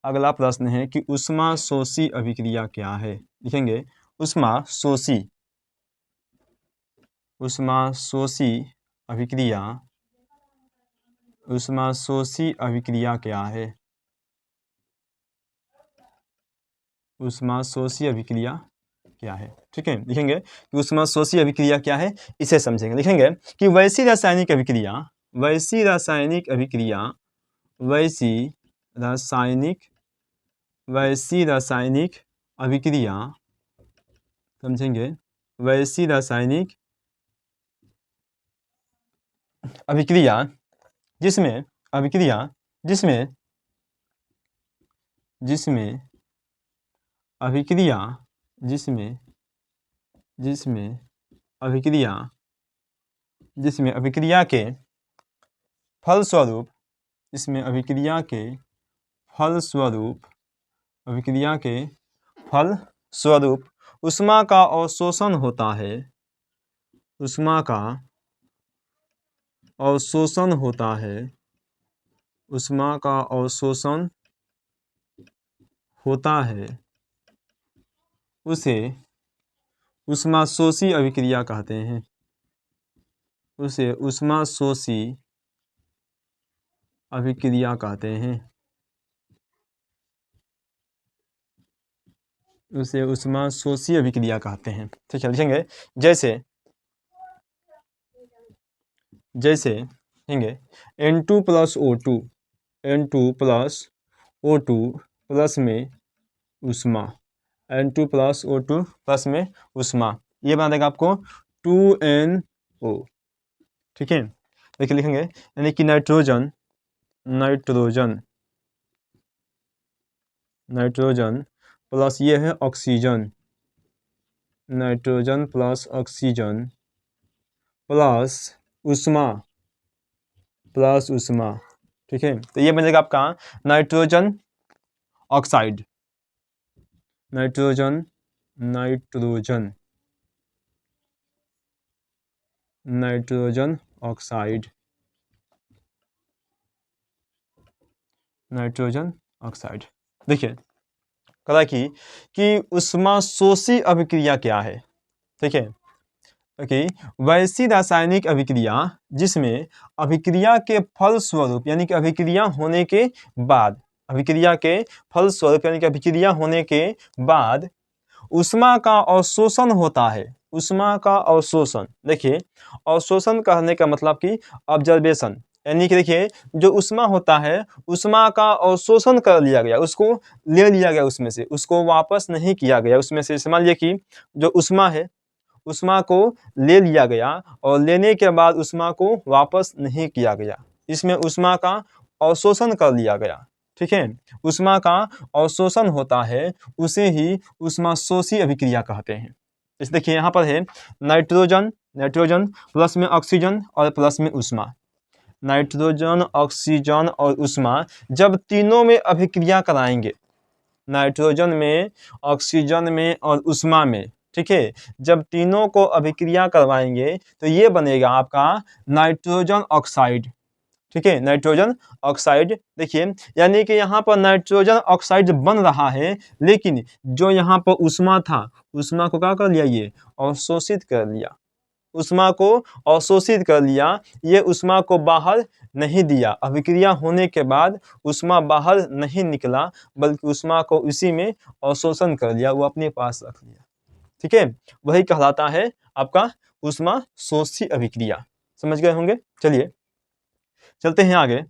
अगला प्रश्न है कि ऊष्माशोषी अभिक्रिया क्या है। लिखेंगे ऊष्माशोषी ऊष्माशोषी अभिक्रिया ऊष्माशोषी अभिक्रिया क्या है। ऊष्माशोषी अभिक्रिया क्या है। ठीक है, लिखेंगे कि ऊष्माशोषी अभिक्रिया क्या है, इसे समझेंगे। लिखेंगे कि वैसी रासायनिक अभिक्रिया वैसी रासायनिक अभिक्रिया वैसी रासायनिक वैसी रासायनिक अभिक्रिया समझेंगे वैसी रासायनिक अभिक्रिया जिसमें अभिक्रिया जिसमें जिसमें अभिक्रिया जिसमें जिसमें अभिक्रिया जिसमें अभिक्रिया के फलस्वरूप जिसमें अभिक्रिया के फलस्वरूप अभिक्रिया के फलस्वरूप ऊष्मा का अवशोषण होता है। ऊष्मा का अवशोषण होता है। ऊष्मा का अवशोषण होता है, उसे ऊष्माशोषी अभिक्रिया कहते हैं। उसे ऊष्माशोषी अभिक्रिया कहते हैं। उसे ऊष्माशोषी अभिक्रिया कहते हैं। ठीक है, लिखेंगे जैसे जैसे लिखेंगे N2 plus O2 N2 plus O2 plus में ऊष्मा N2 प्लस O2 प्लस में ऊष्मा, ये बना देगा आपको 2NO। ठीक है, देखिए लिखेंगे यानी कि नाइट्रोजन नाइट्रोजन नाइट्रोजन प्लस ये है oxygen nitrogen plus oxygen plus ऊष्मा प्लस ऊष्मा। ठीक है, तो ये बनेगा आपका nitrogen oxide nitrogen nitrogen nitrogen oxide nitrogen oxide. देखिए कहा कि ऊष्माशोषी अभिक्रिया क्या है। ठीक है, ओके, वैसी रासायनिक अभिक्रिया जिसमें अभिक्रिया के फलस्वरूप यानी कि अभिक्रिया होने के बाद अभिक्रिया के फलस्वरूप यानी कि अभिक्रिया होने के बाद ऊष्मा का अवशोषण होता है। ऊष्मा का अवशोषण, देखिए अवशोषण कहने का मतलब कि ऑब्जर्वेशन, यानी कि देखिए जो ऊष्मा होता है ऊष्मा का अवशोषण कर लिया गया, उसको ले लिया गया, उसमें से उसको वापस नहीं किया गया। उसमें से समझ लीजिए कि जो ऊष्मा है ऊष्मा को ले लिया गया और लेने के बाद ऊष्मा को वापस नहीं किया गया, इसमें ऊष्मा का अवशोषण कर लिया गया। ठीक है, ऊष्मा का अवशोषण होता है, उसे ही ऊष्माशोषी अभिक्रिया कहते हैं। इस देखिए यहाँ पर है नाइट्रोजन नाइट्रोजन प्लस में ऑक्सीजन और प्लस में ऊष्मा। नाइट्रोजन ऑक्सीजन और ऊष्मा जब तीनों में अभिक्रिया कराएंगे, नाइट्रोजन में ऑक्सीजन में और ऊष्मा में, ठीक है, जब तीनों को अभिक्रिया करवाएंगे तो ये बनेगा आपका नाइट्रोजन ऑक्साइड। ठीक है, नाइट्रोजन ऑक्साइड। देखिए यानी कि यहाँ पर नाइट्रोजन ऑक्साइड बन रहा है, लेकिन जो यहाँ पर ऊष्मा था ऊष्मा को क्या कर लिया, ये अवशोषित कर लिया। ऊष्मा को अवशोषित कर लिया, ये ऊष्मा को बाहर नहीं दिया। अभिक्रिया होने के बाद ऊष्मा बाहर नहीं निकला, बल्कि ऊष्मा को उसी में अवशोषण कर लिया, वो अपने पास रख लिया। ठीक है, वही कहलाता है आपका ऊष्माशोषी अभिक्रिया। समझ गए होंगे। चलिए चलते हैं आगे।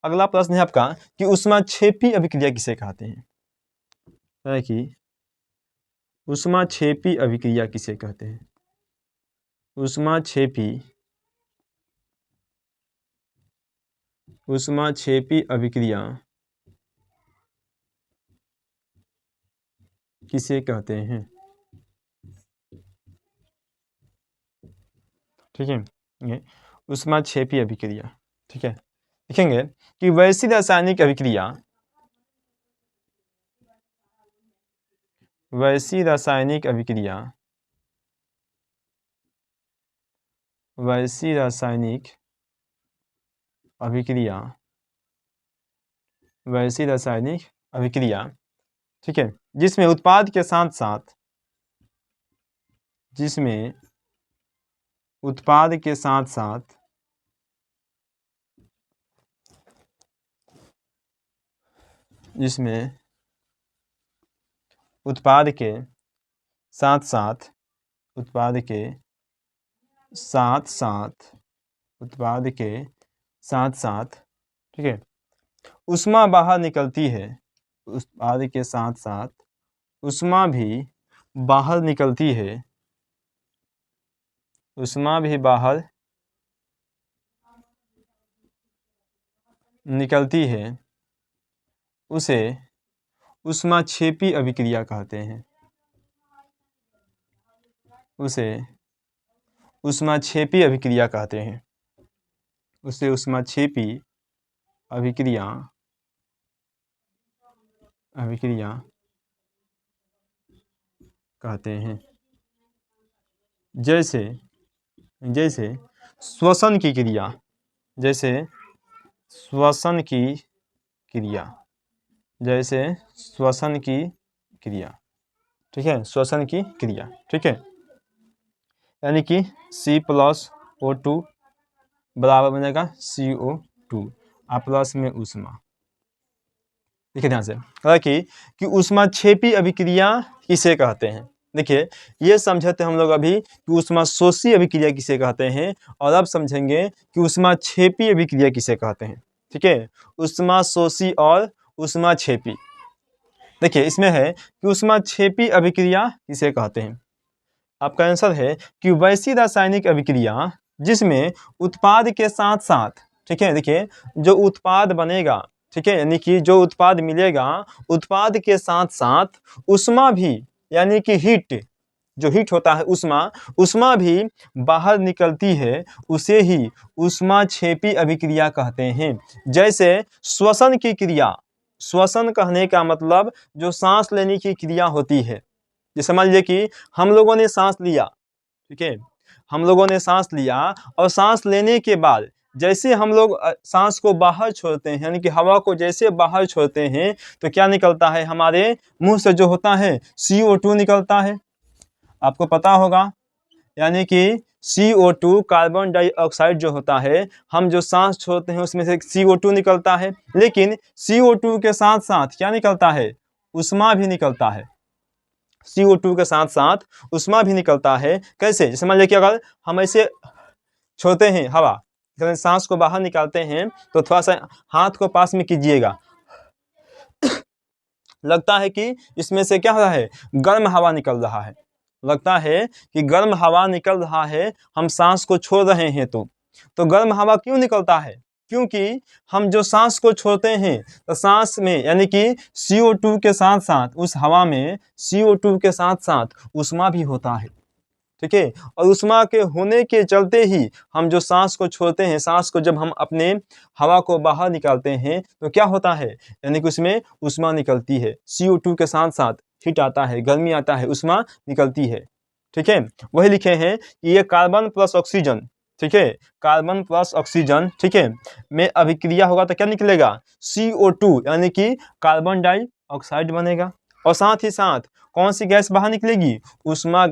अगला प्रश्न है आपका कि ऊष्माक्षेपी अभिक्रिया किसे कहते हैं। है कि ऊष्माक्षेपी अभिक्रिया किसे कहते हैं। ऊष्माक्षेपी ऊष्माक्षेपी अभिक्रिया किसे कहते हैं। ठीक है, ये ऊष्माक्षेपी अभिक्रिया। ठीक है, लिखेंगे कि वैसी रासायनिक अभिक्रिया वैसी रासायनिक अभिक्रिया वैसी रासायनिक अभिक्रिया वैसी रासायनिक अभिक्रिया, ठीक है, जिसमें उत्पाद के साथ साथ जिसमें उत्पाद के साथ साथ जिसमें उत्पाद के साथ साथ उत्पाद के साथ साथ उत्पाद के साथ साथ, ठीक है, ऊष्मा बाहर निकलती है, उत्पाद के साथ साथ ऊष्मा भी बाहर निकलती है, ऊष्मा भी बाहर निकलती है, उसे ऊष्माक्षेपी अभिक्रिया कहते हैं, उसे ऊष्माक्षेपी अभिक्रिया कहते हैं, उसे ऊष्माक्षेपी अभिक्रिया कहते हैं। जैसे जैसे श्वसन की क्रिया, जैसे श्वसन की क्रिया, जैसे श्वसन की क्रिया, ठीक है, श्वसन की क्रिया, ठीक है, यानी कि C+O2 बराबर बनेगा CO2 और प्लस में ऊष्मा। देखिए ध्यान से, कहा कि ऊष्माक्षेपी अभिक्रिया किसे कहते हैं। देखिए ये समझे थे हम लोग अभी कि ऊष्माशोषी अभिक्रिया किसे कहते हैं, और अब समझेंगे कि ऊष्माक्षेपी अभिक्रिया किसे कहते हैं, ठीक है, ऊष्माशोषी और ऊष्माक्षेपी। देखिए इसमें है कि ऊष्माक्षेपी अभिक्रिया किसे कहते हैं। आपका आंसर है कि वैसी रासायनिक अभिक्रिया जिसमें उत्पाद के साथ साथ, ठीक है, देखिए जो उत्पाद बनेगा, ठीक है, यानी कि जो उत्पाद मिलेगा, उत्पाद के साथ साथ ऊष्मा भी, यानी कि हीट, जो हीट होता है ऊष्मा भी बाहर निकलती है, उसे ही ऊष्माक्षेपी अभिक्रिया कहते हैं। जैसे श्वसन की क्रिया, श्वसन कहने का मतलब जो सांस लेने की क्रिया होती है। जैसे मान लीजिए कि हम लोगों ने सांस लिया, ठीक है, हम लोगों ने सांस लिया और सांस लेने के बाद जैसे हम लोग सांस को बाहर छोड़ते हैं, यानी कि हवा को जैसे बाहर छोड़ते हैं, तो क्या निकलता है, हमारे मुंह से जो होता है CO2 निकलता है, आपको पता होगा। यानी कि CO2 कार्बन डाइऑक्साइड जो होता है, हम जो सांस छोड़ते हैं उसमें से CO2 निकलता है, लेकिन CO2 के साथ साथ क्या निकलता है, ऊष्मा भी निकलता है। CO2 के साथ साथ ऊष्मा भी निकलता है। कैसे, जैसे मान लीजिए कि अगर हम ऐसे छोड़ते हैं हवा, जब सांस को बाहर निकालते हैं तो थोड़ा सा हाथ को पास में कीजिएगा, लगता है कि इसमें से क्या हो रहा है, गर्म हवा निकल रहा है, लगता है कि गर्म हवा निकल रहा है, हम सांस को छोड़ रहे हैं तो गर्म हवा क्यों निकलता है, क्योंकि हम जो सांस को छोड़ते हैं तो सांस में, यानी कि CO2 के साथ साथ उस हवा में CO2 के साथ साथ ऊष्मा भी होता है, ठीक है, और ऊष्मा के होने के चलते ही हम जो सांस को छोड़ते हैं, सांस को जब हम अपने हवा को बाहर निकालते हैं तो क्या होता है, यानी कि उसमें ऊष्मा निकलती है, CO2 के साथ साथ हीट आता है, गर्मी आता है, ऊष्मा निकलती है, ठीक है। वही लिखे हैं कि ये कार्बन प्लस ऑक्सीजन, ठीक है, कार्बन प्लस ऑक्सीजन, ठीक है, में अभिक्रिया होगा तो क्या निकलेगा, CO2, यानी कि कार्बन डाइऑक्साइड बनेगा, और साथ ही साथ कौन सी गैस बाहर निकलेगी, ऊष्मा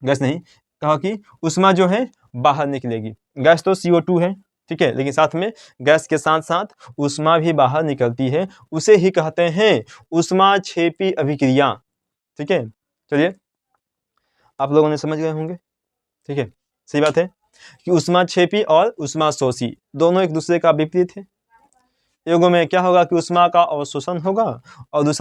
गैस नहीं, कहा कि ऊष्मा जो है बाहर निकलेगी। गैस तो CO2 है, ठीक है, लेकिन साथ में गैस के साथ साथ ऊष्मा भी बाहर निकलती है, उसे ही कहते हैं ऊष्माक्षेपी अभिक्रिया, ठीक है। चलिए आप लोगों ने समझ गए होंगे, ठीक है, सही बात है कि ऊष्माक्षेपी और ऊष्माशोषी दोनों एक दूसरे का विपरीत है। एगो में क्या होगा कि ऊष्मा का अवशोषण होगा और दूसरा